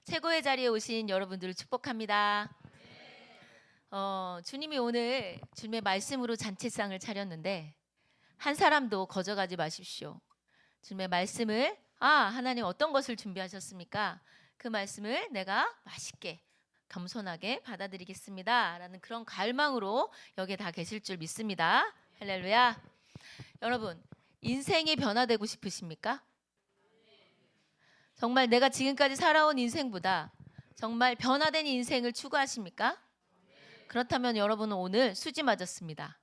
최고의 자리에 오신 여러분들을 축복합니다. 주님이 오늘 주님의 말씀으로 잔치상을 차렸는데 한 사람도 거저가지 마십시오. 주님의 말씀을 하나님 어떤 것을 준비하셨습니까? 그 말씀을 내가 맛있게 겸손하게 받아들이겠습니다 라는 그런 갈망으로 여기에 다 계실 줄 믿습니다. 할렐루야. 여러분, 인생이 변화되고 싶으십니까? 정말 내가 지금까지 살아온 인생보다 정말 변화된 인생을 추구하십니까? 그렇다면 여러분은 오늘 수지 맞았습니다.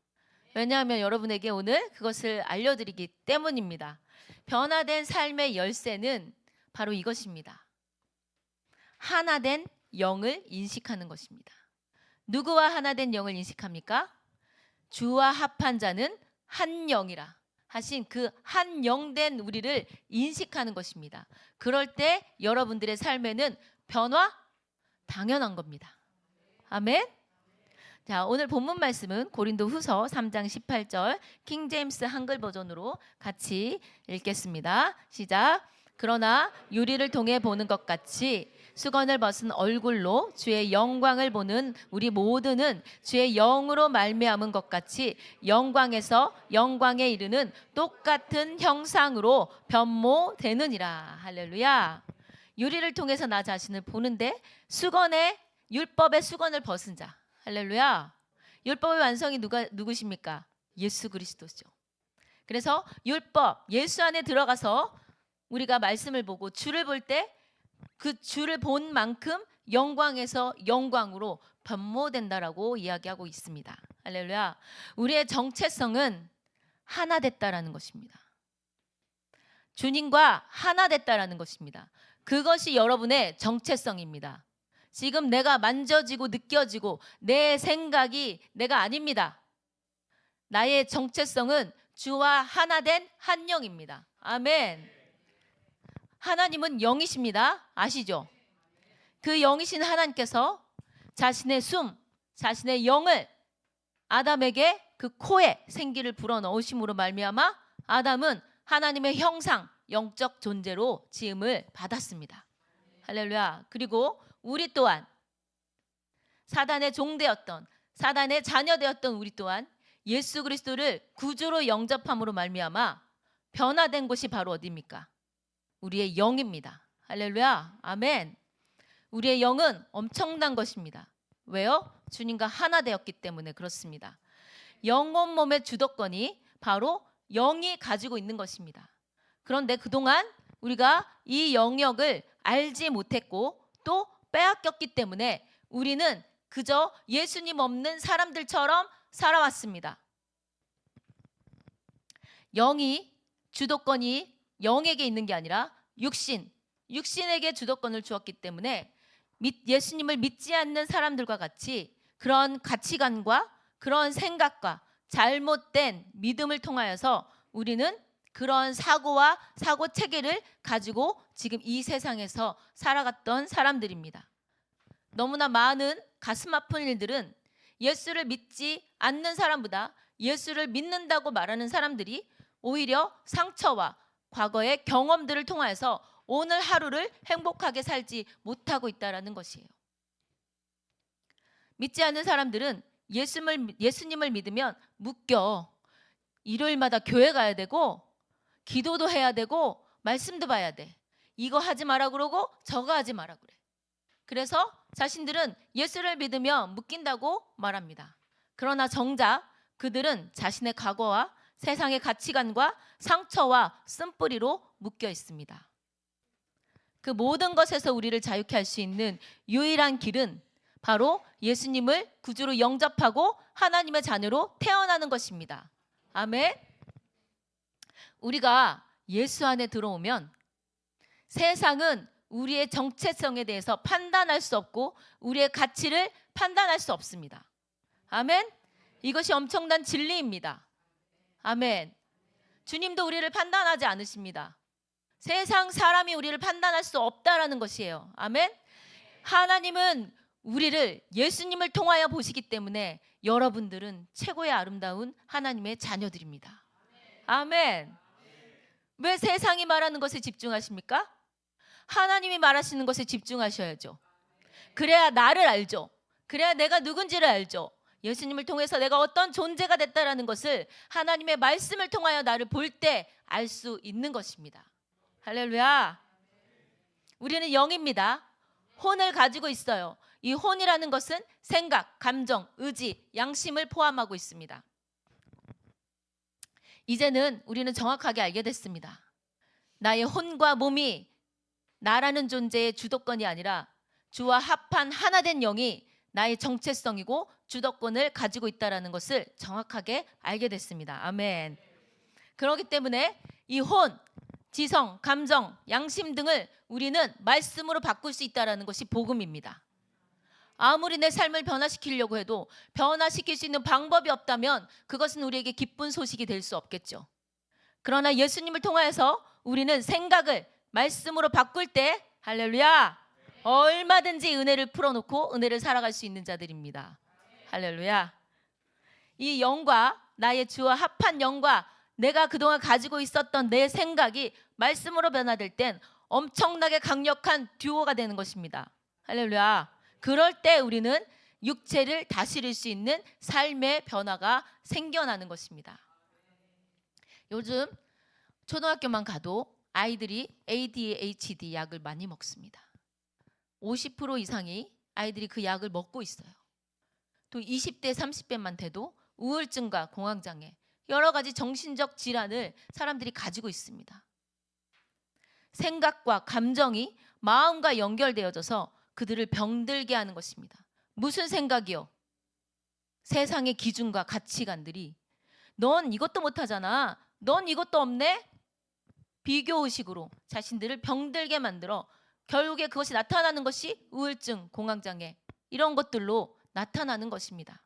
왜냐하면 여러분에게 오늘 그것을 알려드리기 때문입니다. 변화된 삶의 열쇠는 바로 이것입니다. 하나된 영을 인식하는 것입니다. 누구와 하나된 영을 인식합니까? 주와 합한 자는 한 영이라 하신 그 한 영된 우리를 인식하는 것입니다. 그럴 때 여러분들의 삶에는 변화 당연한 겁니다. 아멘. 자, 오늘 본문 말씀은 고린도후서 3장 18절 킹제임스 한글 버전으로 같이 읽겠습니다. 시작. 그러나 유리를 통해 보는 것 같이 수건을 벗은 얼굴로 주의 영광을 보는 우리 모두는 주의 영으로 말미암은 것 같이 영광에서 영광에 이르는 똑같은 형상으로 변모되느니라. 할렐루야. 유리를 통해서 나 자신을 보는데 율법의 수건을 벗은 자. 할렐루야. 율법의 완성이 누구십니까? 예수 그리스도죠. 그래서 율법, 예수 안에 들어가서 우리가 말씀을 보고 주를 볼 때 그 주를 본 만큼 영광에서 영광으로 변모된다라고 이야기하고 있습니다. 할렐루야. 우리의 정체성은 하나 됐다라는 것입니다. 주님과 하나 됐다라는 것입니다. 그것이 여러분의 정체성입니다. 지금 내가 만져지고 느껴지고 내 생각이 내가 아닙니다. 나의 정체성은 주와 하나 된 한 영입니다. 아멘. 하나님은 영이십니다. 아시죠? 그 영이신 하나님께서 자신의 자신의 영을 아담에게 그 코에 생기를 불어넣으심으로 말미암아 아담은 하나님의 형상, 영적 존재로 지음을 받았습니다. 할렐루야. 그리고 우리 또한 사단의 종되었던, 사단의 자녀되었던 우리 또한 예수 그리스도를 구주로 영접함으로 말미암아 변화된 곳이 바로 어디입니까? 우리의 영입니다. 할렐루야. 아멘. 우리의 영은 엄청난 것입니다. 왜요? 주님과 하나 되었기 때문에 그렇습니다. 영혼 몸의 주도권이 바로 영이 가지고 있는 것입니다. 그런데 그동안 우리가 이 영역을 알지 못했고 또 빼앗겼기 때문에 우리는 그저 예수님 없는 사람들처럼 살아왔습니다. 주도권이 영에게 있는 게 아니라 육신에게 주도권을 주었기 때문에 예수님을 믿지 않는 사람들과 같이 그런 가치관과 그런 생각과 잘못된 믿음을 통하여서 우리는 그런 사고와 사고 체계를 가지고 지금 이 세상에서 살아갔던 사람들입니다. 너무나 많은 가슴 아픈 일들은 예수를 믿지 않는 사람보다 예수를 믿는다고 말하는 사람들이 오히려 상처와 과거의 경험들을 통해서 오늘 하루를 행복하게 살지 못하고 있다는 것이에요. 믿지 않는 사람들은 예수님을 믿으면 묶여. 일요일마다 교회 가야 되고 기도도 해야 되고 말씀도 봐야 돼. 이거 하지 마라 그러고 저거 하지 마라 그래. 그래서 자신들은 예수를 믿으면 묶인다고 말합니다. 그러나 정작 그들은 자신의 과거와 세상의 가치관과 상처와 쓴뿌리로 묶여 있습니다. 그 모든 것에서 우리를 자유케 할 수 있는 유일한 길은 바로 예수님을 구주로 영접하고 하나님의 자녀로 태어나는 것입니다. 아멘. 우리가 예수 안에 들어오면 세상은 우리의 정체성에 대해서 판단할 수 없고 우리의 가치를 판단할 수 없습니다. 아멘. 이것이 엄청난 진리입니다. 아멘. 주님도 우리를 판단하지 않으십니다. 세상 사람이 우리를 판단할 수 없다라는 것이에요. 아멘. 하나님은 우리를 예수님을 통하여 보시기 때문에 여러분들은 최고의 아름다운 하나님의 자녀들입니다. 아멘. 왜 세상이 말하는 것에 집중하십니까? 하나님이 말하시는 것에 집중하셔야죠. 그래야 나를 알죠. 그래야 내가 누군지를 알죠. 예수님을 통해서 내가 어떤 존재가 됐다라는 것을 하나님의 말씀을 통하여 나를 볼 때 알 수 있는 것입니다. 할렐루야. 우리는 영입니다. 혼을 가지고 있어요. 이 혼이라는 것은 생각, 감정, 의지, 양심을 포함하고 있습니다. 이제는 우리는 정확하게 알게 됐습니다. 나의 혼과 몸이 나라는 존재의 주도권이 아니라 주와 합한 하나 된 영이 나의 정체성이고 주도권을 가지고 있다는 것을 정확하게 알게 됐습니다. 아멘. 그렇기 때문에 이 혼, 지성, 감정, 양심 등을 우리는 말씀으로 바꿀 수 있다는 것이 복음입니다. 아무리 내 삶을 변화시키려고 해도 변화시킬 수 있는 방법이 없다면 그것은 우리에게 기쁜 소식이 될 수 없겠죠. 그러나 예수님을 통하여서 우리는 생각을 말씀으로 바꿀 때 할렐루야, 얼마든지 은혜를 풀어놓고 은혜를 살아갈 수 있는 자들입니다. 할렐루야. 이 영과 나의 주와 합한 영과 내가 그동안 가지고 있었던 내 생각이 말씀으로 변화될 땐 엄청나게 강력한 듀오가 되는 것입니다. 할렐루야. 그럴 때 우리는 육체를 다스릴 수 있는 삶의 변화가 생겨나는 것입니다. 요즘 초등학교만 가도 아이들이 ADHD 약을 많이 먹습니다. 50% 이상이 아이들이 그 약을 먹고 있어요. 또 20대, 30대만 돼도 우울증과 공황장애, 여러 가지 정신적 질환을 사람들이 가지고 있습니다. 생각과 감정이 마음과 연결되어져서 그들을 병들게 하는 것입니다. 무슨 생각이요? 세상의 기준과 가치관들이 넌 이것도 못하잖아, 넌 이것도 없네, 비교의식으로 자신들을 병들게 만들어 결국에 그것이 나타나는 것이 우울증, 공황장애 이런 것들로 나타나는 것입니다.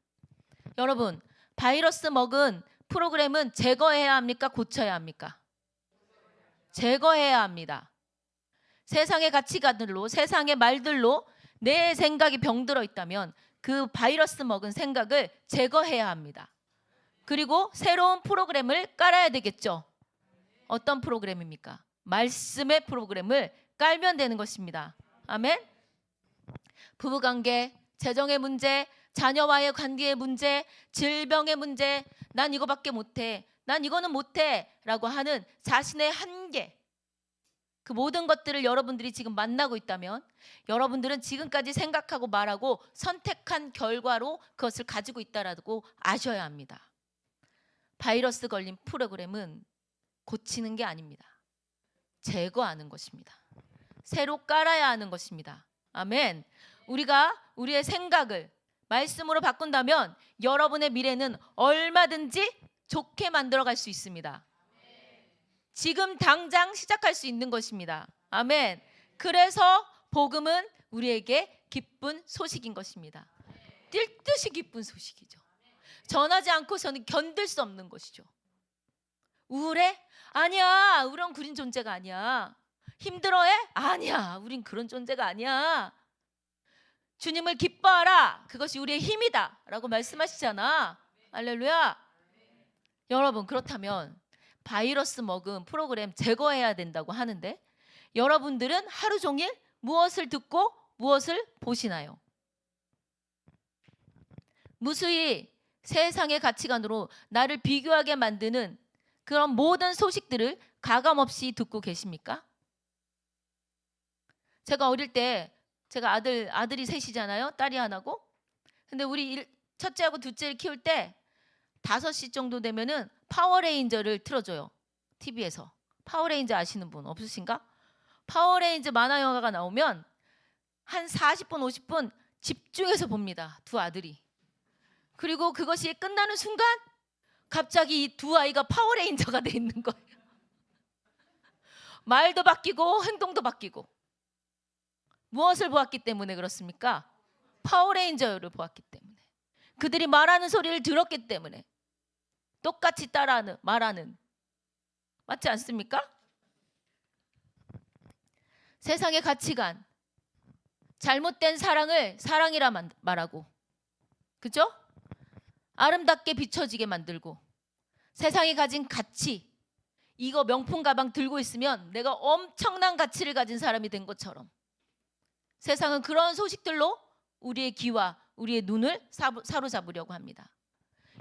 여러분, 바이러스 먹은 프로그램은 제거해야 합니까? 고쳐야 합니까? 제거해야 합니다. 세상의 가치관들로, 세상의 말들로 내 생각이 병들어 있다면 그 바이러스 먹은 생각을 제거해야 합니다. 그리고 새로운 프로그램을 깔아야 되겠죠. 어떤 프로그램입니까? 말씀의 프로그램을 깔면 되는 것입니다. 아멘. 부부관계, 재정의 문제, 자녀와의 관계의 문제, 질병의 문제, 난 이거밖에 못해, 난 이거는 못해 라고 하는 자신의 한계, 그 모든 것들을 여러분들이 지금 만나고 있다면 여러분들은 지금까지 생각하고 말하고 선택한 결과로 그것을 가지고 있다라고 아셔야 합니다. 바이러스 걸린 프로그램은 고치는 게 아닙니다. 제거하는 것입니다. 새로 깔아야 하는 것입니다. 아멘. 우리가 우리의 생각을 말씀으로 바꾼다면 여러분의 미래는 얼마든지 좋게 만들어갈 수 있습니다. 지금 당장 시작할 수 있는 것입니다. 아멘. 그래서 복음은 우리에게 기쁜 소식인 것입니다. 뛸 듯이 기쁜 소식이죠. 전하지 않고서는 견딜 수 없는 것이죠. 우울해? 아니야, 우린 그런 존재가 아니야. 힘들어해? 아니야, 우린 그런 존재가 아니야. 주님을 기뻐하라, 그것이 우리의 힘이다 라고 말씀하시잖아. 할렐루야. 여러분, 그렇다면 바이러스 먹은 프로그램 제거해야 된다고 하는데 여러분들은 하루 종일 무엇을 듣고 무엇을 보시나요? 무수히 세상의 가치관으로 나를 비교하게 만드는 그런 모든 소식들을 가감없이 듣고 계십니까? 제가 어릴 때, 제가 아들이 셋이잖아요. 딸이 하나고. 근데 우리 첫째하고 둘째를 키울 때 5시 정도 되면은 파워레인저를 틀어줘요. TV에서. 파워레인저 아시는 분 없으신가? 파워레인저 만화 영화가 나오면 한 40분, 50분 집중해서 봅니다. 두 아들이. 그리고 그것이 끝나는 순간 갑자기 이 두 아이가 파워레인저가 돼 있는 거예요. 말도 바뀌고 행동도 바뀌고. 무엇을 보았기 때문에 그렇습니까? 파워레인저를 보았기 때문에. 그들이 말하는 소리를 들었기 때문에. 똑같이 따라하는, 말하는. 맞지 않습니까? 세상의 가치관, 잘못된 사랑을 사랑이라 말하고, 그죠? 아름답게 비춰지게 만들고, 세상이 가진 가치, 이거 명품 가방 들고 있으면 내가 엄청난 가치를 가진 사람이 된 것처럼 세상은 그런 소식들로 우리의 귀와 우리의 눈을 사로잡으려고 합니다.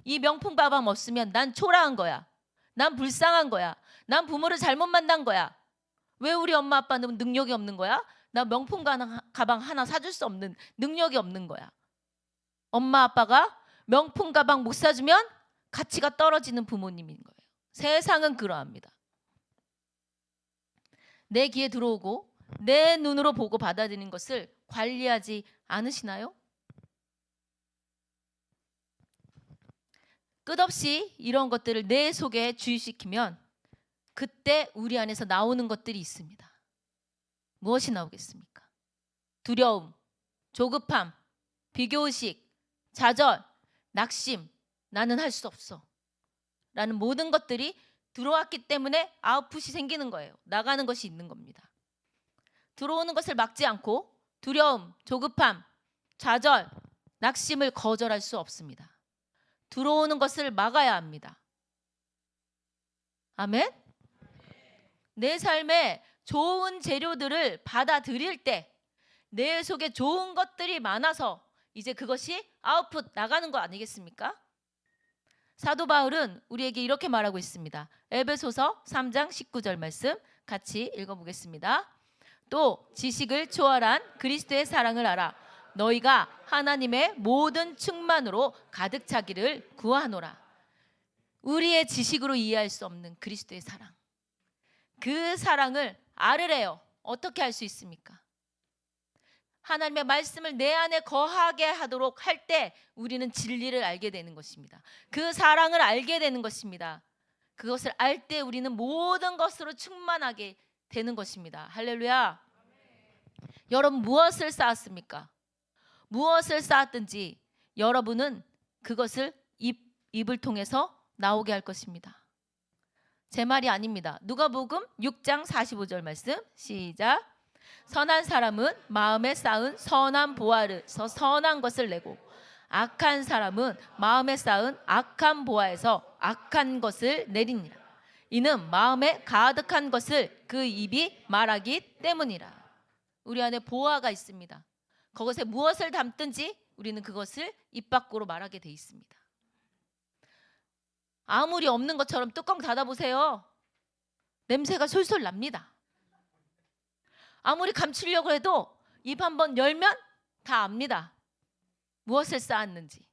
이 명품 가방 없으면 난 초라한 거야. 난 불쌍한 거야. 난 부모를 잘못 만난 거야. 왜 우리 엄마 아빠는 능력이 없는 거야? 나 명품 가방 하나 사줄 수 없는 능력이 없는 거야. 엄마 아빠가 명품 가방 못 사주면 가치가 떨어지는 부모님인 거예요. 세상은 그러합니다. 내 귀에 들어오고 내 눈으로 보고 받아들이는 것을 관리하지 않으시나요? 끝없이 이런 것들을 내 속에 주입시키면 그때 우리 안에서 나오는 것들이 있습니다. 무엇이 나오겠습니까? 두려움, 조급함, 비교의식, 좌절, 낙심, 나는 할 수 없어 라는 모든 것들이 들어왔기 때문에 아웃풋이 생기는 거예요. 나가는 것이 있는 겁니다. 들어오는 것을 막지 않고 두려움, 조급함, 좌절, 낙심을 거절할 수 없습니다. 들어오는 것을 막아야 합니다. 아멘? 내 삶에 좋은 재료들을 받아들일 때 내 속에 좋은 것들이 많아서 이제 그것이 아웃풋 나가는 거 아니겠습니까? 사도 바울은 우리에게 이렇게 말하고 있습니다. 에베소서 3장 19절 말씀 같이 읽어보겠습니다. 또 지식을 초월한 그리스도의 사랑을 알아 너희가 하나님의 모든 충만으로 가득 차기를 구하노라. 우리의 지식으로 이해할 수 없는 그리스도의 사랑, 그 사랑을 알으래요. 어떻게 할 수 있습니까? 하나님의 말씀을 내 안에 거하게 하도록 할 때 우리는 진리를 알게 되는 것입니다. 그 사랑을 알게 되는 것입니다. 그것을 알 때 우리는 모든 것으로 충만하게 되는 것입니다. 할렐루야. 여러분 무엇을 쌓았습니까? 무엇을 쌓았든지 여러분은 그것을 입을 통해서 나오게 할 것입니다. 제 말이 아닙니다. 누가복음 6장 45절 말씀 시작. 선한 사람은 마음에 쌓은 선한 보화에서 선한 것을 내고 악한 사람은 마음에 쌓은 악한 보화에서 악한 것을 내리니라. 이는 마음에 가득한 것을 그 입이 말하기 때문이라. 우리 안에 보화가 있습니다. 그것에 무엇을 담든지 우리는 그것을 입 밖으로 말하게 돼 있습니다. 아무리 없는 것처럼 뚜껑 닫아보세요. 냄새가 솔솔 납니다. 아무리 감추려고 해도 입 한번 열면 다 압니다. 무엇을 쌓았는지.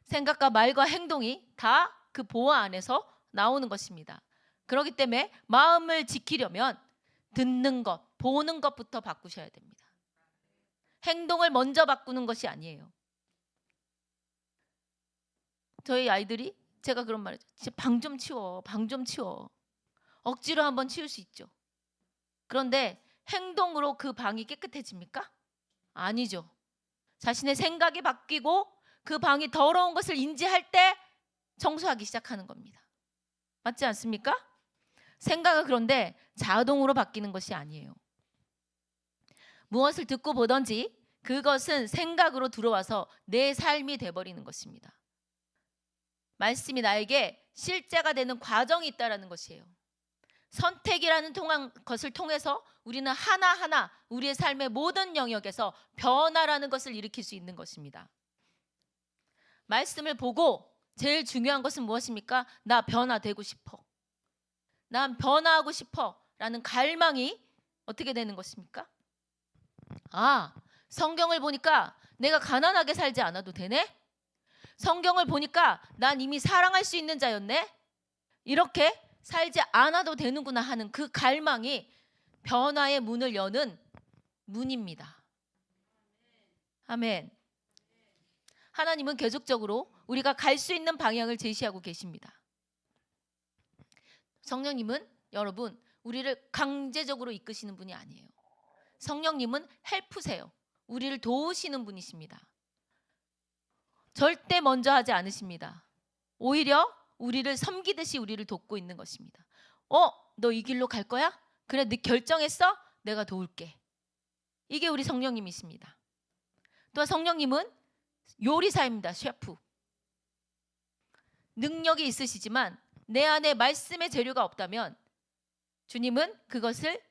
생각과 말과 행동이 다 그 보화 안에서 나오는 것입니다. 그렇기 때문에 마음을 지키려면 듣는 것, 보는 것부터 바꾸셔야 됩니다. 행동을 먼저 바꾸는 것이 아니에요. 저희 아이들이 제가 그런 말을 해요. 방 좀 치워, 방 좀 치워. 억지로 한번 치울 수 있죠. 그런데 행동으로 그 방이 깨끗해집니까? 아니죠. 자신의 생각이 바뀌고 그 방이 더러운 것을 인지할 때 청소하기 시작하는 겁니다. 맞지 않습니까? 생각은 그런데 자동으로 바뀌는 것이 아니에요. 무엇을 듣고 보든지 그것은 생각으로 들어와서 내 삶이 돼버리는 것입니다. 말씀이 나에게 실제가 되는 과정이 있다는 것이에요. 선택이라는 것을 통해서 우리는 하나하나 우리의 삶의 모든 영역에서 변화라는 것을 일으킬 수 있는 것입니다. 말씀을 보고 제일 중요한 것은 무엇입니까? 나 변화되고 싶어. 난 변화하고 싶어 라는 갈망이 어떻게 되는 것입니까? 아, 성경을 보니까 내가 가난하게 살지 않아도 되네? 성경을 보니까 난 이미 사랑할 수 있는 자였네? 이렇게 살지 않아도 되는구나 하는 그 갈망이 변화의 문을 여는 문입니다. 아멘. 하나님은 계속적으로 우리가 갈 수 있는 방향을 제시하고 계십니다. 성령님은 여러분 우리를 강제적으로 이끄시는 분이 아니에요. 성령님은 헬프세요. 우리를 도우시는 분이십니다. 절대 먼저 하지 않으십니다. 오히려 우리를 섬기듯이 우리를 돕고 있는 것입니다. 너 이 길로 갈 거야? 그래, 네 결정했어? 내가 도울게. 이게 우리 성령님이십니다. 또한 성령님은 요리사입니다. 셰프. 능력이 있으시지만 내 안에 말씀의 재료가 없다면 주님은 그것을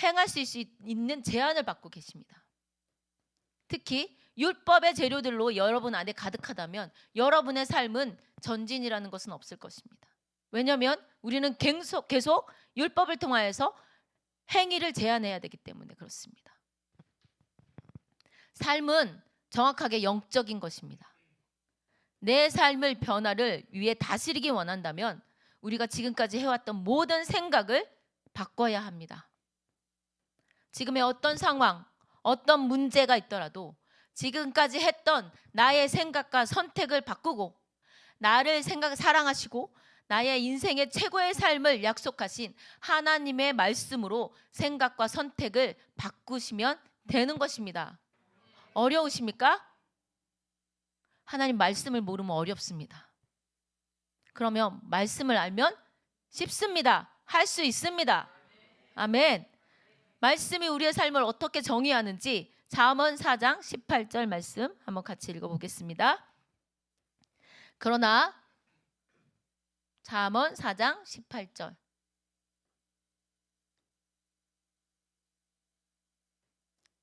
행하실 수 있는 제한을 받고 계십니다. 특히 율법의 재료들로 여러분 안에 가득하다면 여러분의 삶은 전진이라는 것은 없을 것입니다. 왜냐하면 우리는 계속 율법을 통하여서 행위를 제한해야 되기 때문에 그렇습니다. 삶은 정확하게 영적인 것입니다. 내 삶을 변화를 위해 다스리기 원한다면 우리가 지금까지 해왔던 모든 생각을 바꿔야 합니다. 지금의 어떤 상황, 어떤 문제가 있더라도 지금까지 했던 나의 생각과 선택을 바꾸고 나를 사랑하시고 나의 인생의 최고의 삶을 약속하신 하나님의 말씀으로 생각과 선택을 바꾸시면 되는 것입니다. 어려우십니까? 하나님 말씀을 모르면 어렵습니다. 그러면 말씀을 알면 쉽습니다. 할 수 있습니다. 아멘. 말씀이 우리의 삶을 어떻게 정의하는지 잠언 4장 18절 말씀 한번 같이 읽어보겠습니다. 그러나 잠언 4장 18절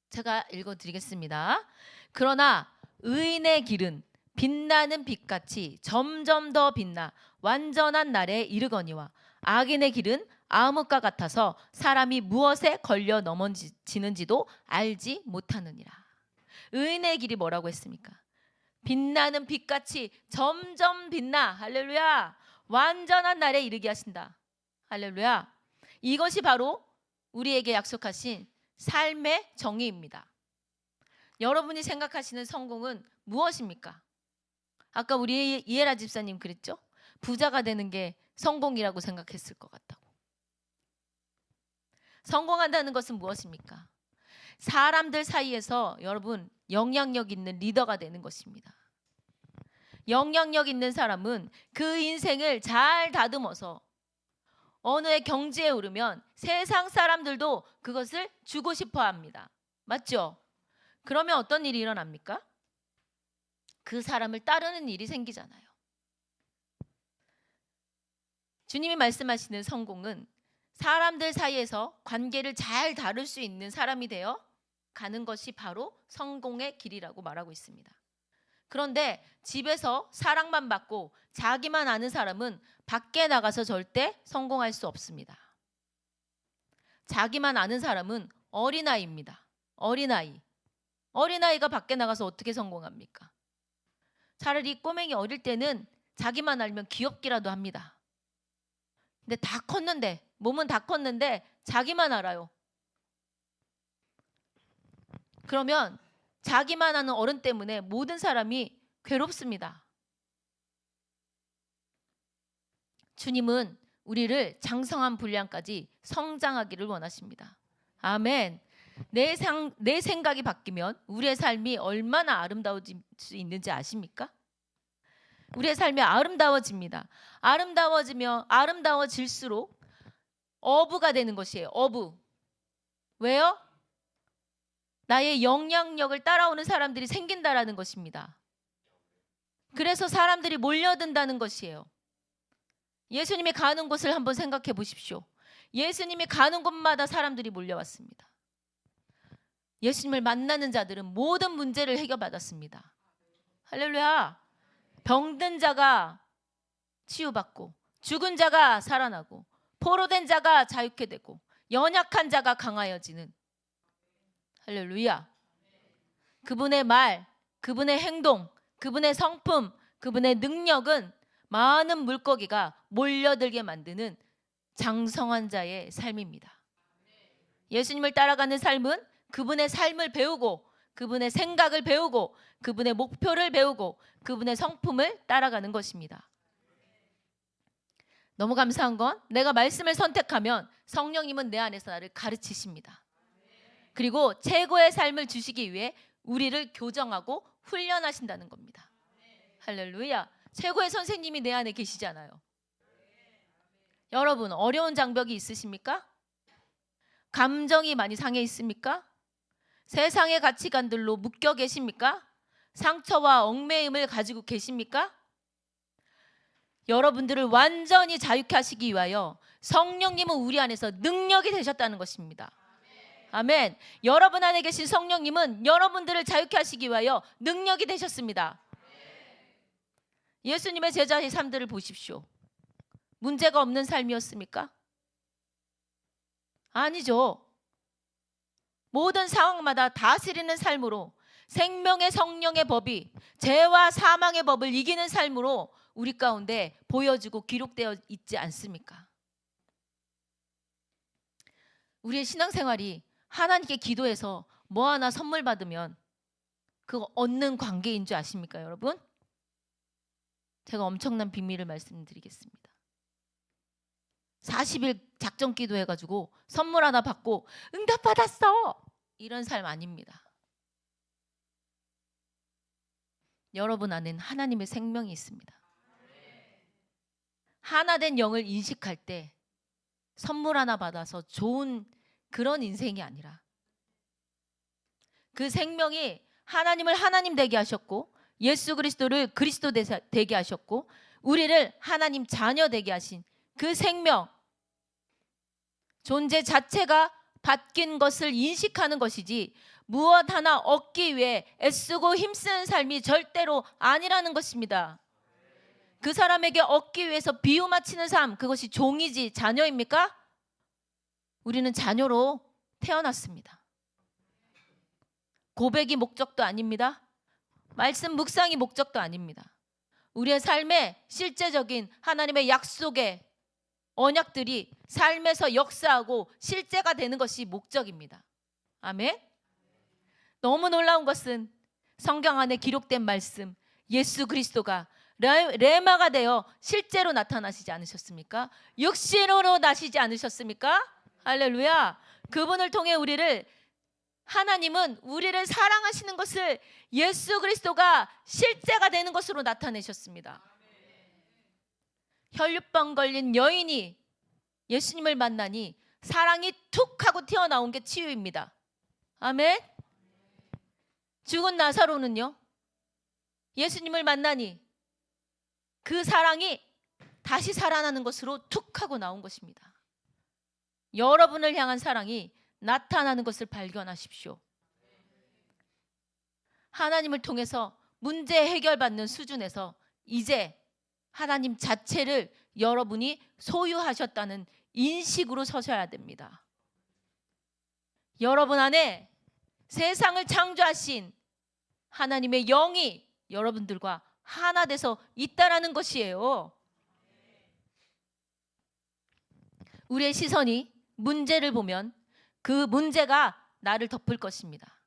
제가 읽어드리겠습니다. 그러나 의인의 길은 빛나는 빛같이 점점 더 빛나 완전한 날에 이르거니와 악인의 길은 암흑과 같아서 사람이 무엇에 걸려 넘어지는지도 알지 못하느니라. 의인의 길이 뭐라고 했습니까? 빛나는 빛같이 점점 빛나. 할렐루야. 완전한 날에 이르게 하신다. 할렐루야. 이것이 바로 우리에게 약속하신 삶의 정의입니다. 여러분이 생각하시는 성공은 무엇입니까? 아까 우리 이해라 집사님 그랬죠? 부자가 되는 게 성공이라고 생각했을 것 같다고. 성공한다는 것은 무엇입니까? 사람들 사이에서 여러분 영향력 있는 리더가 되는 것입니다. 영향력 있는 사람은 그 인생을 잘 다듬어서 어느 해 경제에 오르면 세상 사람들도 그것을 주고 싶어 합니다. 맞죠? 그러면 어떤 일이 일어납니까? 그 사람을 따르는 일이 생기잖아요. 주님이 말씀하시는 성공은 사람들 사이에서 관계를 잘 다룰 수 있는 사람이 되어 가는 것이 바로 성공의 길이라고 말하고 있습니다. 그런데 집에서 사랑만 받고 자기만 아는 사람은 밖에 나가서 절대 성공할 수 없습니다. 자기만 아는 사람은 어린아이입니다. 어린아이가 밖에 나가서 어떻게 성공합니까? 차라리 꼬맹이 어릴 때는 자기만 알면 귀엽기라도 합니다. 근데 다 컸는데 몸은 다 컸는데 자기만 알아요. 그러면 자기만 아는 어른 때문에 모든 사람이 괴롭습니다. 주님은 우리를 장성한 분량까지 성장하기를 원하십니다. 아멘. 내 생각이 바뀌면 우리의 삶이 얼마나 아름다워질 수 있는지 아십니까? 우리의 삶이 아름다워집니다. 아름다워질수록 어부가 되는 것이에요. 어부. 왜요? 나의 영향력을 따라오는 사람들이 생긴다라는 것입니다. 그래서 사람들이 몰려든다는 것이에요. 예수님이 가는 곳을 한번 생각해 보십시오. 예수님이 가는 곳마다 사람들이 몰려왔습니다. 예수님을 만나는 자들은 모든 문제를 해결받았습니다. 할렐루야. 병든 자가 치유받고 죽은 자가 살아나고 포로된 자가 자유케 되고 연약한 자가 강하여지는 할렐루야. 그분의 말, 그분의 행동, 그분의 성품, 그분의 능력은 많은 물고기가 몰려들게 만드는 장성한 자의 삶입니다. 예수님을 따라가는 삶은 그분의 삶을 배우고 그분의 생각을 배우고 그분의 목표를 배우고 그분의 성품을 따라가는 것입니다. 너무 감사한 건 내가 말씀을 선택하면 성령님은 내 안에서 나를 가르치십니다. 그리고 최고의 삶을 주시기 위해 우리를 교정하고 훈련하신다는 겁니다. 할렐루야. 최고의 선생님이 내 안에 계시잖아요. 여러분 어려운 장벽이 있으십니까? 감정이 많이 상해 있습니까? 세상의 가치관들로 묶여 계십니까? 상처와 얽매임을 가지고 계십니까? 여러분들을 완전히 자유케 하시기 위하여 성령님은 우리 안에서 능력이 되셨다는 것입니다. 아멘. 여러분 안에 계신 성령님은 여러분들을 자유케 하시기 위하여 능력이 되셨습니다. 예수님의 제자의 삶들을 보십시오. 문제가 없는 삶이었습니까? 아니죠. 모든 상황마다 다스리는 삶으로, 생명의 성령의 법이 죄와 사망의 법을 이기는 삶으로 우리 가운데 보여지고 기록되어 있지 않습니까? 우리의 신앙생활이 하나님께 기도해서 뭐 하나 선물 받으면 그거 얻는 관계인 줄 아십니까, 여러분? 제가 엄청난 비밀을 말씀드리겠습니다. 40일 작전 기도해가지고 선물 하나 받고 응답받았어, 이런 삶 아닙니다. 여러분 안에는 하나님의 생명이 있습니다. 하나 된 영을 인식할 때 선물 하나 받아서 좋은 그런 인생이 아니라 그 생명이 하나님을 하나님 되게 하셨고 예수 그리스도를 그리스도 되게 하셨고 우리를 하나님 자녀 되게 하신 그 생명, 존재 자체가 바뀐 것을 인식하는 것이지 무엇 하나 얻기 위해 애쓰고 힘쓰는 삶이 절대로 아니라는 것입니다. 그 사람에게 얻기 위해서 비유 맞추는 삶, 그것이 종이지 자녀입니까? 우리는 자녀로 태어났습니다. 고백이 목적도 아닙니다. 말씀 묵상이 목적도 아닙니다. 우리의 삶에 실제적인 하나님의 약속의 언약들이 삶에서 역사하고 실제가 되는 것이 목적입니다. 아멘. 너무 놀라운 것은 성경 안에 기록된 말씀, 예수 그리스도가 레마가 되어 실제로 나타나시지 않으셨습니까? 육신으로 나시지 않으셨습니까? 할렐루야. 그분을 통해 하나님은 우리를 사랑하시는 것을 예수 그리스도가 실제가 되는 것으로 나타내셨습니다. 혈류병 걸린 여인이 예수님을 만나니 사랑이 툭 하고 튀어나온 게 치유입니다. 아멘. 죽은 나사로는요, 예수님을 만나니 그 사랑이 다시 살아나는 것으로 툭 하고 나온 것입니다. 여러분을 향한 사랑이 나타나는 것을 발견하십시오. 하나님을 통해서 문제 해결받는 수준에서 이제 하나님 자체를 여러분이 소유하셨다는 인식으로 서셔야 됩니다. 여러분 안에 세상을 창조하신 하나님의 영이 여러분들과 하나 돼서 있다라는 것이에요. 우리의 시선이 문제를 보면 그 문제가 나를 덮을 것입니다.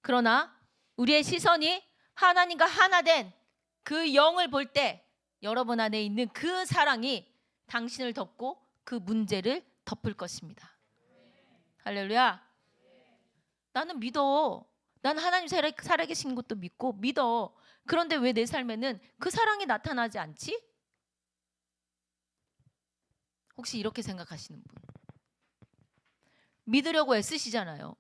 그러나 우리의 시선이 하나님과 하나 된 그 영을 볼 때 여러분 안에 있는 그 사랑이 당신을 덮고 그 문제를 덮을 것입니다. 할렐루야. 나는 믿어. 난 하나님 살아계신 것도 믿고 믿어. 그런데 왜 내 삶에는 그 사랑이 나타나지 않지? 혹시 이렇게 생각하시는 분? 믿으려고 애쓰시잖아요.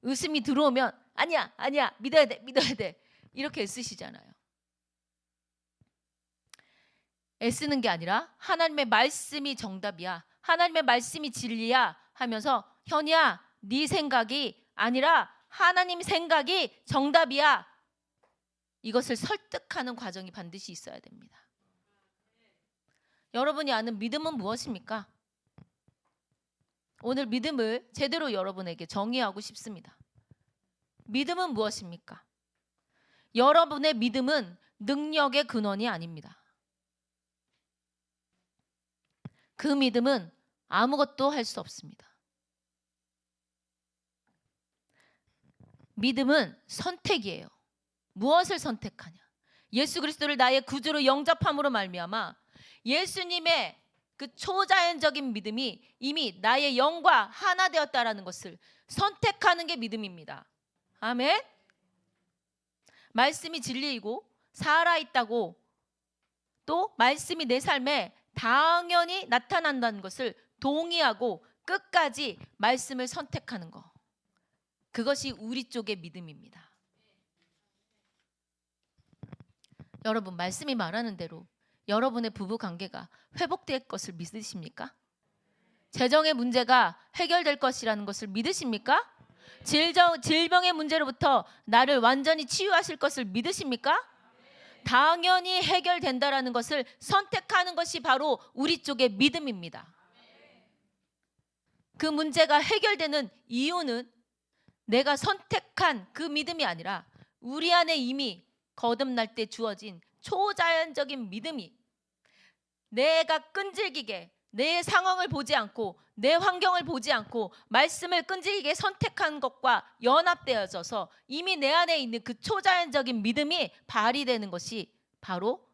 의심이 들어오면 아니야 믿어야 돼 이렇게 애쓰시잖아요. 애쓰는 게 아니라 하나님의 말씀이 정답이야, 하나님의 말씀이 진리야 하면서 현이야, 네 생각이 아니라 하나님 생각이 정답이야, 이것을 설득하는 과정이 반드시 있어야 됩니다. 여러분이 아는 믿음은 무엇입니까? 오늘 믿음을 제대로 여러분에게 정의하고 싶습니다. 믿음은 무엇입니까? 여러분의 믿음은 능력의 근원이 아닙니다. 그 믿음은 아무것도 할 수 없습니다. 믿음은 선택이에요. 무엇을 선택하냐? 예수 그리스도를 나의 구주로 영접함으로 말미암아 예수님의 그 초자연적인 믿음이 이미 나의 영과 하나 되었다라는 것을 선택하는 게 믿음입니다. 아멘. 말씀이 진리이고 살아있다고 또 말씀이 내 삶에 당연히 나타난다는 것을 동의하고 끝까지 말씀을 선택하는 것, 그것이 우리 쪽의 믿음입니다. 여러분, 말씀이 말하는 대로 여러분의 부부 관계가 회복될 것을 믿으십니까? 재정의 문제가 해결될 것이라는 것을 믿으십니까? 질병의 문제로부터 나를 완전히 치유하실 것을 믿으십니까? 당연히 해결된다라는 것을 선택하는 것이 바로 우리 쪽의 믿음입니다. 그 문제가 해결되는 이유는 내가 선택한 그 믿음이 아니라 우리 안에 이미 거듭날 때 주어진 초자연적인 믿음이 내가 끈질기게 내 상황을 보지 않고 내 환경을 보지 않고 말씀을 끈질기게 선택한 것과 연합되어져서 이미 내 안에 있는 그 초자연적인 믿음이 발휘되는 것이 바로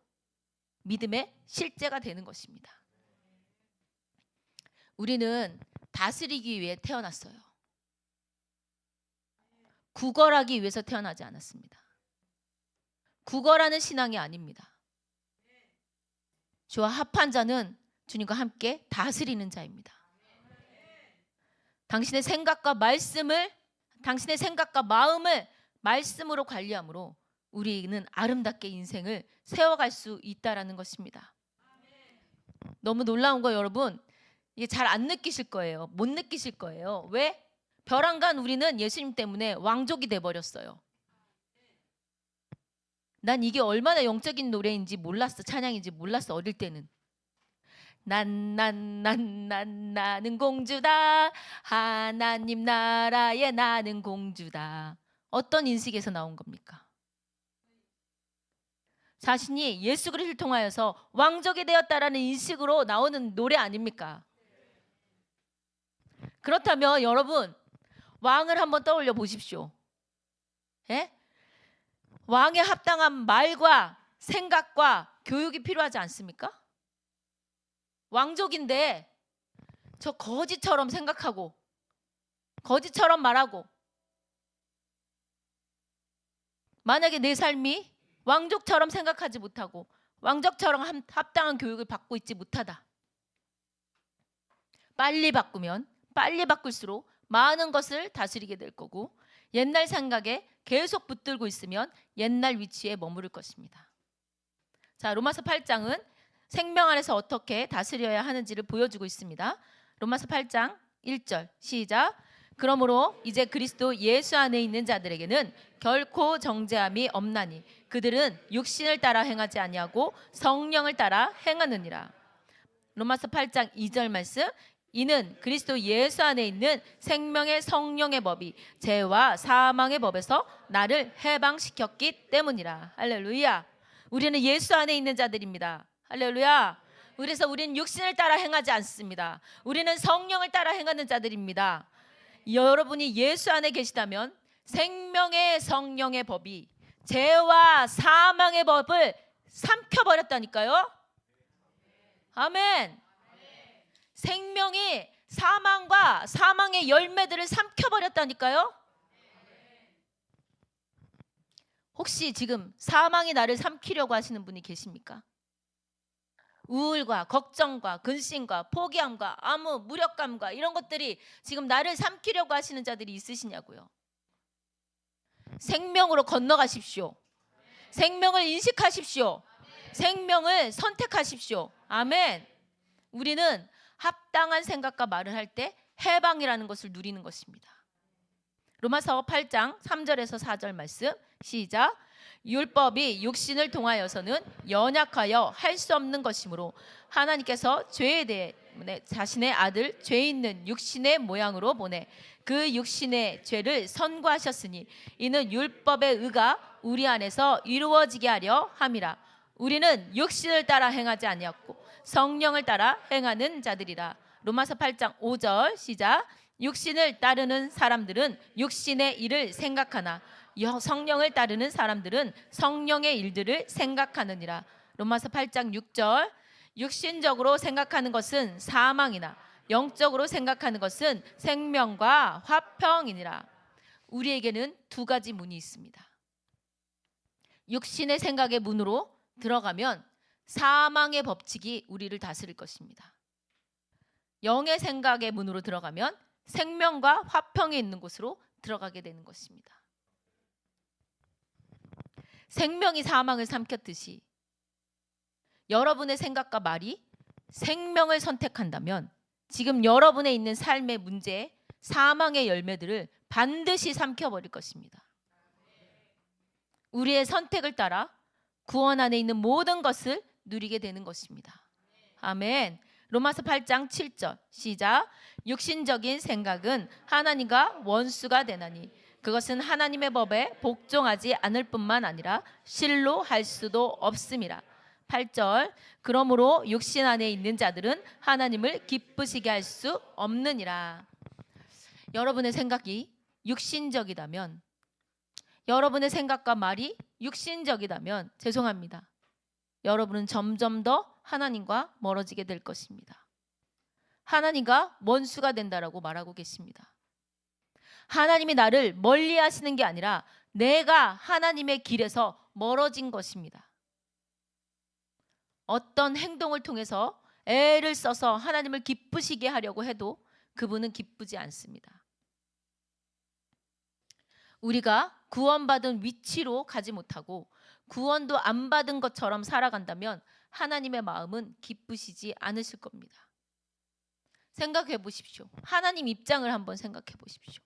믿음의 실제가 되는 것입니다. 우리는 다스리기 위해 태어났어요. 구걸하기 위해서 태어나지 않았습니다. 구걸하는 신앙이 아닙니다. 주와 합한 자는 주님과 함께 다스리는 자입니다. 당신의 생각과 당신의 생각과 마음을 말씀으로 관리함으로 우리는 아름답게 인생을 세워갈 수 있다라는 것입니다. 너무 놀라운 거 여러분, 이게 잘 안 느끼실 거예요. 못 느끼실 거예요. 왜? 벼랑간 우리는 예수님 때문에 왕족이 돼버렸어요. 난 이게 얼마나 영적인 노래인지 몰랐어. 찬양인지 몰랐어. 어릴 때는. 나는 공주다. 하나님 나라에 나는 공주다. 어떤 인식에서 나온 겁니까? 자신이 예수 그리스도를 통하여서 왕족이 되었다라는 인식으로 나오는 노래 아닙니까? 그렇다면 여러분, 왕을 한번 떠올려 보십시오. 예? 왕에 합당한 말과 생각과 교육이 필요하지 않습니까? 왕족인데 저 거지처럼 생각하고 거지처럼 말하고, 만약에 내 삶이 왕족처럼 생각하지 못하고 왕족처럼 합당한 교육을 받고 있지 못하다. 빨리 바꾸면 빨리 바꿀수록 많은 것을 다스리게 될 거고, 옛날 생각에 계속 붙들고 있으면 옛날 위치에 머무를 것입니다. 자, 로마서 8장은 생명 안에서 어떻게 다스려야 하는지를 보여주고 있습니다. 로마서 8장 1절 시작. 그러므로 이제 그리스도 예수 안에 있는 자들에게는 결코 정죄함이 없나니 그들은 육신을 따라 행하지 아니하고 성령을 따라 행하느니라. 로마서 8장 2절 말씀. 이는 그리스도 예수 안에 있는 생명의 성령의 법이 죄와 사망의 법에서 나를 해방시켰기 때문이라. 할렐루야. 우리는 예수 안에 있는 자들입니다. 할렐루야. 그래서 우리는 육신을 따라 행하지 않습니다. 우리는 성령을 따라 행하는 자들입니다. 여러분이 예수 안에 계시다면 생명의 성령의 법이 죄와 사망의 법을 삼켜버렸다니까요. 아멘. 생명이 사망과 사망의 열매들을 삼켜버렸다니까요. 혹시 지금 사망이 나를 삼키려고 하시는 분이 계십니까? 우울과 걱정과 근심과 포기함과 아무 무력감과 이런 것들이 지금 나를 삼키려고 하시는 자들이 있으시냐고요. 생명으로 건너가십시오. 생명을 인식하십시오. 생명을 선택하십시오. 아멘. 우리는 합당한 생각과 말을 할 때 해방이라는 것을 누리는 것입니다. 로마서 8장 3절에서 4절 말씀 시작. 율법이 육신을 통하여서는 연약하여 할 수 없는 것이므로 하나님께서 죄에 대해 자신의 아들 죄 있는 육신의 모양으로 보내 그 육신의 죄를 선고하셨으니 이는 율법의 의가 우리 안에서 이루어지게 하려 함이라. 우리는 육신을 따라 행하지 아니하고 성령을 따라 행하는 자들이라. 로마서 8장 5절 시작. 육신을 따르는 사람들은 육신의 일을 생각하나 성령을 따르는 사람들은 성령의 일들을 생각하느니라. 로마서 8장 6절. 육신적으로 생각하는 것은 사망이나 영적으로 생각하는 것은 생명과 화평이니라. 우리에게는 두 가지 문이 있습니다. 육신의 생각의 문으로 들어가면 사망의 법칙이 우리를 다스릴 것입니다. 영의 생각의 문으로 들어가면 생명과 화평이 있는 곳으로 들어가게 되는 것입니다. 생명이 사망을 삼켰듯이 여러분의 생각과 말이 생명을 선택한다면 지금 여러분의 있는 삶의 문제, 사망의 열매들을 반드시 삼켜버릴 것입니다. 우리의 선택을 따라 구원 안에 있는 모든 것을 누리게 되는 것입니다. 아멘. 로마서 8장 7절 시작. 육신적인 생각은 하나님과 원수가 되나니 그것은 하나님의 법에 복종하지 않을 뿐만 아니라 실로 할 수도 없음이라. 8절 그러므로 육신 안에 있는 자들은 하나님을 기쁘시게 할 수 없느니라. 여러분의 생각이 육신적이다면, 여러분의 생각과 말이 육신적이다면 죄송합니다. 여러분은 점점 더 하나님과 멀어지게 될 것입니다. 하나님과 원수가 된다라고 말하고 계십니다. 하나님이 나를 멀리 하시는 게 아니라 내가 하나님의 길에서 멀어진 것입니다. 어떤 행동을 통해서 애를 써서 하나님을 기쁘시게 하려고 해도 그분은 기쁘지 않습니다. 우리가 구원받은 위치로 가지 못하고 구원도 안 받은 것처럼 살아간다면 하나님의 마음은 기쁘시지 않으실 겁니다. 생각해 보십시오. 하나님 입장을 한번 생각해 보십시오.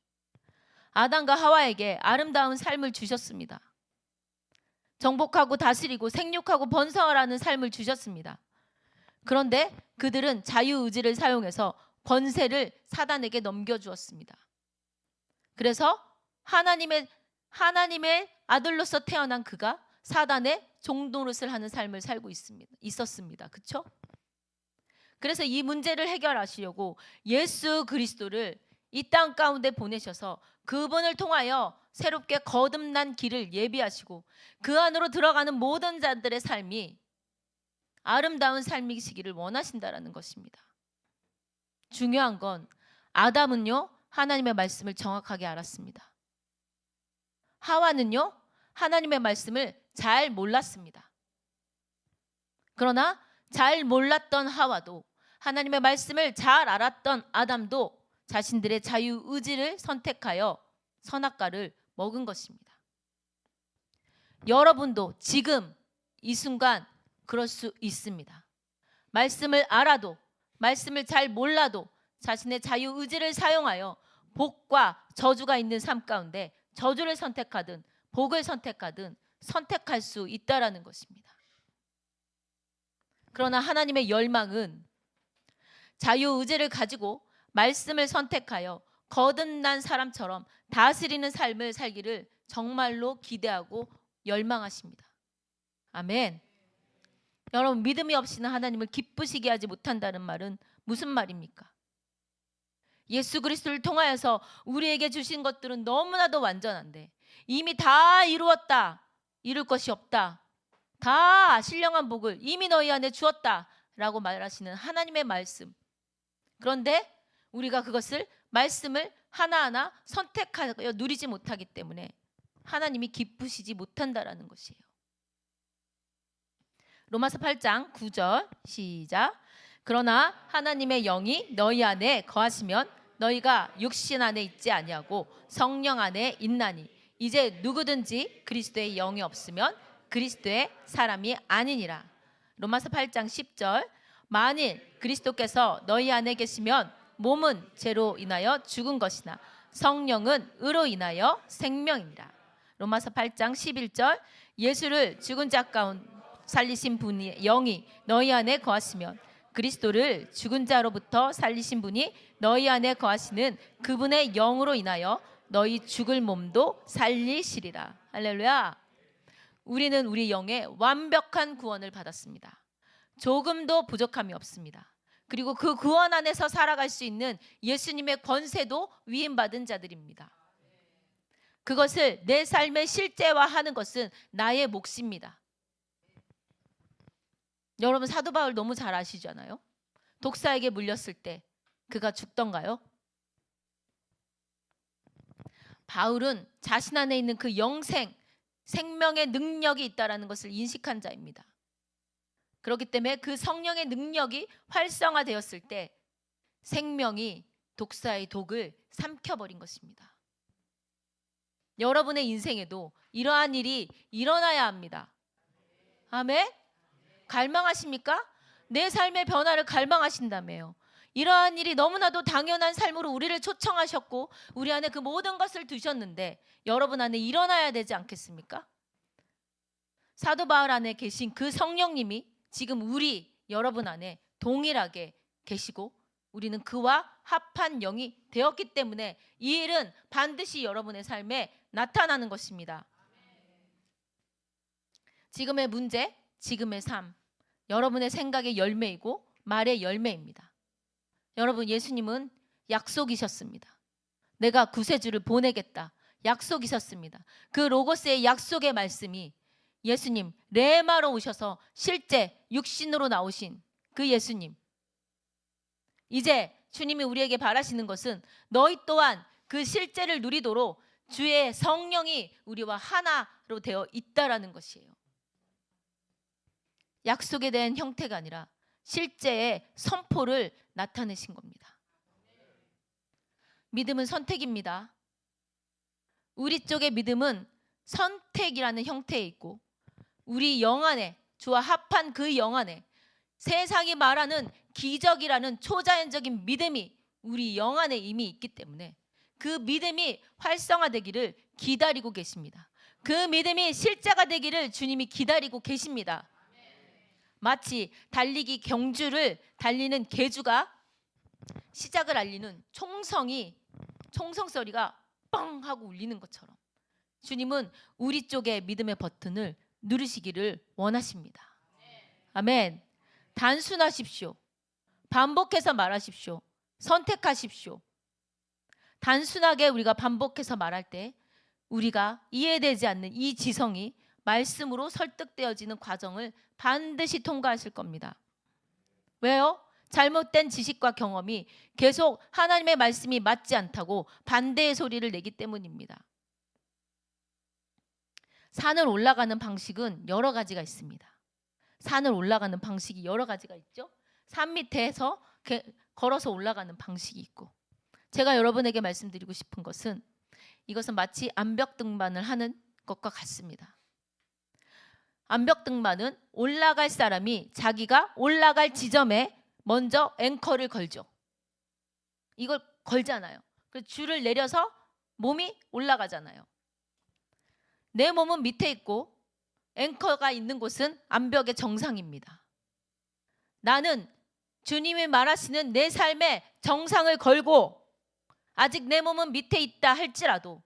아담과 하와에게 아름다운 삶을 주셨습니다. 정복하고 다스리고 생육하고 번성하라는 삶을 주셨습니다. 그런데 그들은 자유의지를 사용해서 권세를 사단에게 넘겨주었습니다. 그래서 하나님의 아들로서 태어난 그가 사단의 종노릇을 하는 삶을 살고 있었습니다. 그렇죠? 그래서 이 문제를 해결하시려고 예수 그리스도를 이 땅 가운데 보내셔서 그분을 통하여 새롭게 거듭난 길을 예비하시고 그 안으로 들어가는 모든 자들의 삶이 아름다운 삶이시기를 원하신다라는 것입니다. 중요한 건 아담은요 하나님의 말씀을 정확하게 알았습니다. 하와는요 하나님의 말씀을 잘 몰랐습니다. 그러나 잘 몰랐던 하와도 하나님의 말씀을 잘 알았던 아담도 자신들의 자유의지를 선택하여 선악과를 먹은 것입니다. 여러분도 지금 이 순간 그럴 수 있습니다. 말씀을 알아도 말씀을 잘 몰라도 자신의 자유의지를 사용하여 복과 저주가 있는 삶 가운데 저주를 선택하든 복을 선택하든 선택할 수 있다라는 것입니다. 그러나 하나님의 열망은 자유의지를 가지고 말씀을 선택하여 거듭난 사람처럼 다스리는 삶을 살기를 정말로 기대하고 열망하십니다. 아멘. 여러분 믿음이 없이는 하나님을 기쁘시게 하지 못한다는 말은 무슨 말입니까? 예수 그리스도를 통하여서 우리에게 주신 것들은 너무나도 완전한데 이미 다 이루었다. 이룰 것이 없다. 다 신령한 복을 이미 너희 안에 주었다 라고 말하시는 하나님의 말씀. 그런데 우리가 그것을 말씀을 하나하나 선택하여 누리지 못하기 때문에 하나님이 기쁘시지 못한다라는 것이에요. 로마서 8장 9절 시작. 그러나 하나님의 영이 너희 안에 거하시면 너희가 육신 안에 있지 아니하고 성령 안에 있나니 이제 누구든지 그리스도의 영이 없으면 그리스도의 사람이 아니니라. 로마서 8장 10절 만일 그리스도께서 너희 안에 계시면 몸은 죄로 인하여 죽은 것이나 성령은 의로 인하여 생명이니라. 로마서 8장 11절 예수를 죽은 자 가운데 살리신 분이 영이 너희 안에 거하시면 그리스도를 죽은 자로부터 살리신 분이 너희 안에 거하시는 그분의 영으로 인하여 너희 죽을 몸도 살리시리라. 할렐루야. 우리는 우리 영의 완벽한 구원을 받았습니다. 조금도 부족함이 없습니다. 그리고 그 구원 안에서 살아갈 수 있는 예수님의 권세도 위임받은 자들입니다. 그것을 내 삶에 실제화하는 것은 나의 몫입니다. 여러분 사도 바울 너무 잘 아시잖아요. 독사에게 물렸을 때 그가 죽던가요? 바울은 자신 안에 있는 그 생명의 능력이 있다라는 것을 인식한 자입니다. 그렇기 때문에 그 성령의 능력이 활성화되었을 때 생명이 독사의 독을 삼켜버린 것입니다. 여러분의 인생에도 이러한 일이 일어나야 합니다. 아멘? 갈망하십니까? 내 삶의 변화를 갈망하신다며요. 이러한 일이 너무나도 당연한 삶으로 우리를 초청하셨고 우리 안에 그 모든 것을 두셨는데 여러분 안에 일어나야 되지 않겠습니까? 사도 바울 안에 계신 그 성령님이 지금 여러분 안에 동일하게 계시고 우리는 그와 합한 영이 되었기 때문에 이 일은 반드시 여러분의 삶에 나타나는 것입니다. 지금의 문제, 지금의 삶, 여러분의 생각의 열매이고 말의 열매입니다. 여러분, 예수님은 약속이셨습니다. 내가 구세주를 보내겠다. 약속이셨습니다. 그 로고스의 약속의 말씀이 예수님, 레마로 오셔서 실제 육신으로 나오신 그 예수님. 이제 주님이 우리에게 바라시는 것은 너희 또한 그 실제를 누리도록 주의 성령이 우리와 하나로 되어 있다라는 것이에요. 약속에 대한 형태가 아니라 실제의 선포를 나타내신 겁니다. 믿음은 선택입니다. 우리 쪽의 믿음은 선택이라는 형태에 있고 우리 영 안에, 주와 합한 그 영 안에 세상이 말하는 기적이라는 초자연적인 믿음이 우리 영 안에 이미 있기 때문에 그 믿음이 활성화되기를 기다리고 계십니다. 그 믿음이 실제가 되기를 주님이 기다리고 계십니다. 마치 달리기 경주를 달리는 개주가 시작을 알리는 총성 소리가 뻥 하고 울리는 것처럼 주님은 우리 쪽의 믿음의 버튼을 누르시기를 원하십니다. 아멘. 단순하십시오. 반복해서 말하십시오. 선택하십시오. 단순하게 우리가 반복해서 말할 때 우리가 이해되지 않는 이 지성이 말씀으로 설득되어지는 과정을 반드시 통과하실 겁니다. 왜요? 잘못된 지식과 경험이 계속 하나님의 말씀이 맞지 않다고 반대의 소리를 내기 때문입니다. 산을 올라가는 방식은 여러 가지가 있습니다. 산을 올라가는 방식이 여러 가지가 있죠. 산 밑에서 걸어서 올라가는 방식이 있고 제가 여러분에게 말씀드리고 싶은 것은 이것은 마치 암벽 등반을 하는 것과 같습니다. 암벽 등반은 올라갈 사람이 자기가 올라갈 지점에 먼저 앵커를 걸죠. 이걸 걸잖아요. 그 줄을 내려서 몸이 올라가잖아요. 내 몸은 밑에 있고 앵커가 있는 곳은 암벽의 정상입니다. 나는 주님이 말하시는 내 삶의 정상을 걸고 아직 내 몸은 밑에 있다 할지라도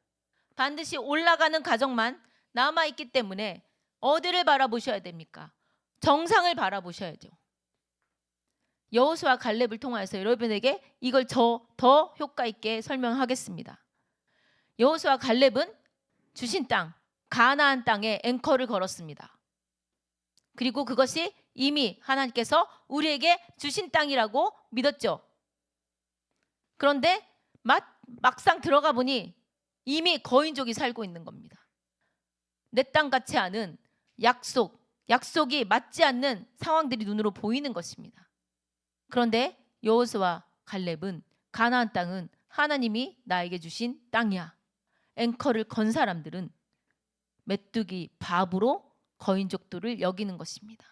반드시 올라가는 과정만 남아있기 때문에 어디를 바라보셔야 됩니까? 정상을 바라보셔야죠. 여호수아 갈렙을 통하여서 여러분에게 이걸 더 효과 있게 설명하겠습니다. 여호수아 갈렙은 주신 땅, 가나안 땅에 앵커를 걸었습니다. 그리고 그것이 이미 하나님께서 우리에게 주신 땅이라고 믿었죠. 그런데 막상 들어가 보니 이미 거인족이 살고 있는 겁니다. 내 땅 같지 않은 약속이 맞지 않는 상황들이 눈으로 보이는 것입니다. 그런데 여호수아 갈렙은 가나안 땅은 하나님이 나에게 주신 땅이야. 앵커를 건 사람들은 메뚜기 밥으로 거인족들을 여기는 것입니다.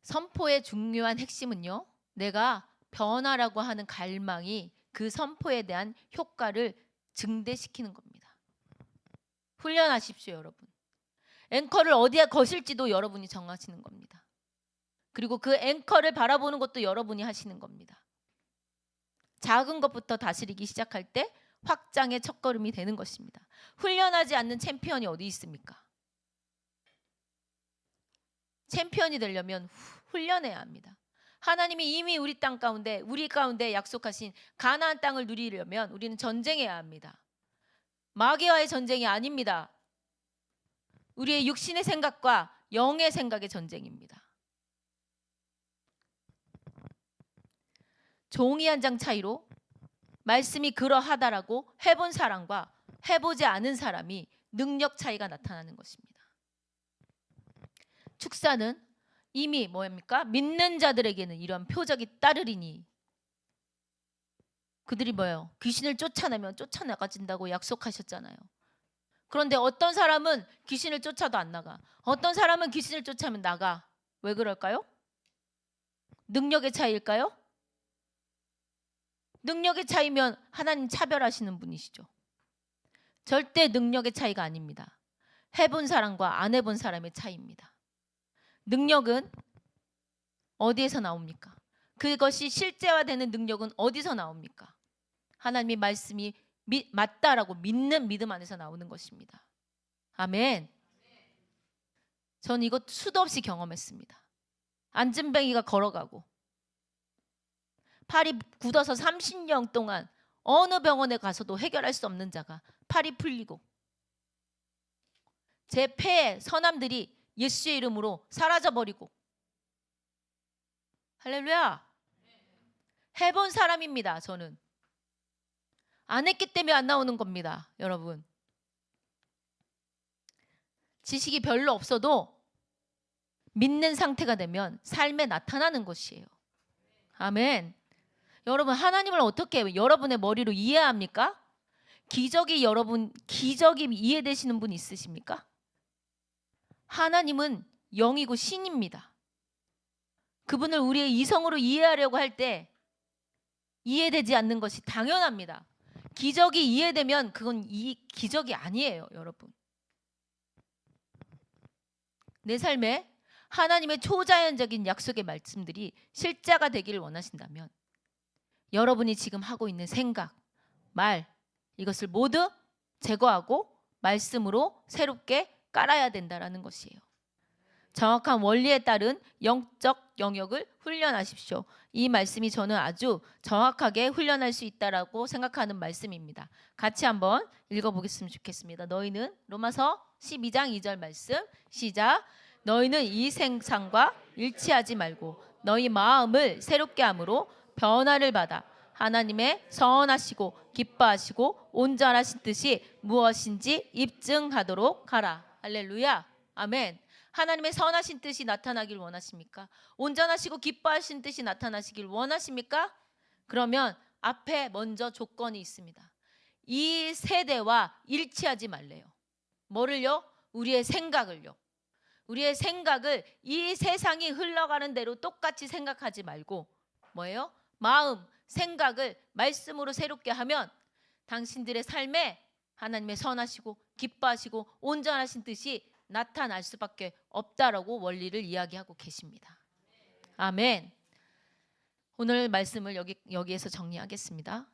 선포의 중요한 핵심은요. 내가 변화라고 하는 갈망이 그 선포에 대한 효과를 증대시키는 겁니다. 훈련하십시오, 여러분. 앵커를 어디에 거실지도 여러분이 정하시는 겁니다. 그리고 그 앵커를 바라보는 것도 여러분이 하시는 겁니다. 작은 것부터 다스리기 시작할 때 확장의 첫걸음이 되는 것입니다. 훈련하지 않는 챔피언이 어디 있습니까? 챔피언이 되려면 훈련해야 합니다. 하나님이 이미 우리 가운데 약속하신 가나안 땅을 누리려면 우리는 전쟁해야 합니다. 마귀와의 전쟁이 아닙니다. 우리의 육신의 생각과 영의 생각의 전쟁입니다. 종이 한 장 차이로 말씀이 그러하다라고 해본 사람과 해보지 않은 사람이 능력 차이가 나타나는 것입니다. 축사는 이미 뭡니까? 믿는 자들에게는 이런 표적이 따르리니 그들이 뭐예요? 귀신을 쫓아내면 쫓아나가진다고 약속하셨잖아요. 그런데 어떤 사람은 귀신을 쫓아도 안 나가. 어떤 사람은 귀신을 쫓아면 나가. 왜 그럴까요? 능력의 차이일까요? 능력의 차이면 하나님 차별하시는 분이시죠. 절대 능력의 차이가 아닙니다. 해본 사람과 안 해본 사람의 차이입니다. 능력은 어디에서 나옵니까? 그것이 실제화되는 능력은 어디서 나옵니까? 하나님의 말씀이 맞다라고 믿는 믿음 안에서 나오는 것입니다. 아멘. 전 이것 수도 없이 경험했습니다. 안진뱅이가 걸어가고 팔이 굳어서 30년 동안 어느 병원에 가서도 해결할 수 없는 자가 팔이 풀리고 제 폐에 선암들이 예수의 이름으로 사라져버리고 할렐루야. 해본 사람입니다. 저는 안 했기 때문에 안 나오는 겁니다. 여러분, 지식이 별로 없어도 믿는 상태가 되면 삶에 나타나는 것이에요. 아멘. 여러분, 하나님을 어떻게 여러분의 머리로 이해합니까? 기적이 이해되시는 분 있으십니까? 하나님은 영이고 신입니다. 그분을 우리의 이성으로 이해하려고 할 때 이해되지 않는 것이 당연합니다. 기적이 이해되면 그건 기적이 아니에요, 여러분. 내 삶에 하나님의 초자연적인 약속의 말씀들이 실제가 되기를 원하신다면 여러분이 지금 하고 있는 생각, 말 이것을 모두 제거하고 말씀으로 새롭게 깔아야 된다라는 것이에요. 정확한 원리에 따른 영적 영역을 훈련하십시오. 이 말씀이 저는 아주 정확하게 훈련할 수 있다라고 생각하는 말씀입니다. 같이 한번 읽어보겠으면 좋겠습니다. 너희는 로마서 12장 2절 말씀 시작. 너희는 이 세상과 일치하지 말고 너희 마음을 새롭게 함으로 변화를 받아 하나님의 선하시고 기뻐하시고 온전하신 뜻이 무엇인지 입증하도록 하라. 할렐루야. 아멘. 하나님의 선하신 뜻이 나타나길 원하십니까? 온전하시고 기뻐하신 뜻이 나타나시길 원하십니까? 그러면 앞에 먼저 조건이 있습니다. 이 세대와 일치하지 말래요. 뭐를요? 우리의 생각을요. 우리의 생각을 이 세상이 흘러가는 대로 똑같이 생각하지 말고 뭐예요? 마음, 생각을 말씀으로 새롭게 하면 당신들의 삶에 하나님의 선하시고 기뻐하시고 온전하신 뜻이 나타날 수밖에 없다라고 원리를 이야기하고 계십니다. 아멘. 오늘 말씀을 여기에서 정리하겠습니다.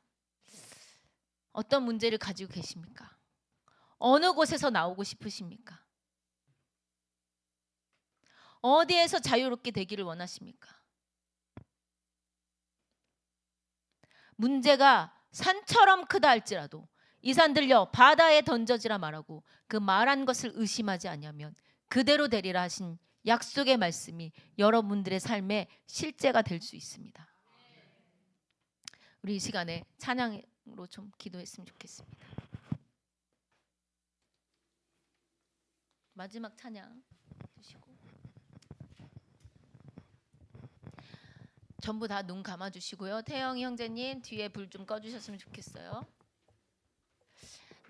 어떤 문제를 가지고 계십니까? 어느 곳에서 나오고 싶으십니까? 어디에서 자유롭게 되기를 원하십니까? 문제가 산처럼 크다 할지라도 이 산 들려 바다에 던져지라 말하고 그 말한 것을 의심하지 아니하면 그대로 되리라 하신 약속의 말씀이 여러분들의 삶에 실제가 될 수 있습니다. 우리 이 시간에 찬양으로 좀 기도했으면 좋겠습니다. 마지막 찬양 주시고 전부 다 눈 감아주시고요. 태영이 형제님 뒤에 불 좀 꺼주셨으면 좋겠어요.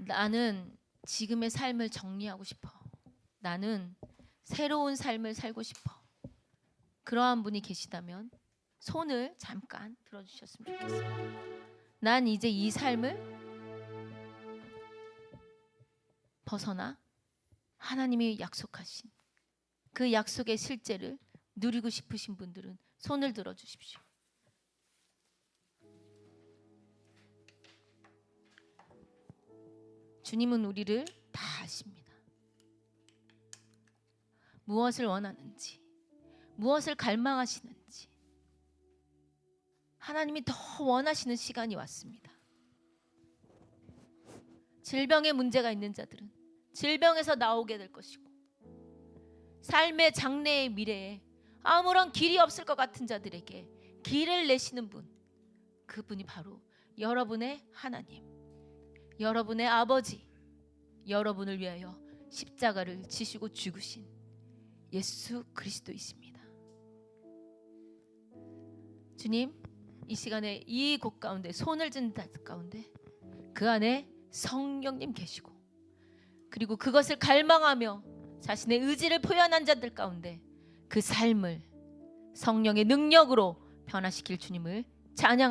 나는 지금의 삶을 정리하고 싶어. 나는 새로운 삶을 살고 싶어. 그러한 분이 계시다면 손을 잠깐 들어주셨으면 좋겠습니다. 난 이제 이 삶을 벗어나 하나님이 약속하신 그 약속의 실제를 누리고 싶으신 분들은 손을 들어주십시오. 주님은 우리를 다 아십니다. 무엇을 원하는지, 무엇을 갈망하시는지 하나님이 더 원하시는 시간이 왔습니다. 질병에 문제가 있는 자들은 질병에서 나오게 될 것이고 삶의 장래의 미래에 아무런 길이 없을 것 같은 자들에게 길을 내시는 분, 그분이 바로 여러분의 하나님, 여러분의 아버지, 여러분을 위하여 십자가를 지시고 죽으신 예수 그리스도이십니다. 주님, 이 시간에 이 곡 가운데 손을 든 자들 가운데 그 안에 성령님 계시고, 그리고 그것을 갈망하며 자신의 의지를 표현한 자들 가운데 그 삶을 성령의 능력으로 변화시킬 주님을 찬양합니다.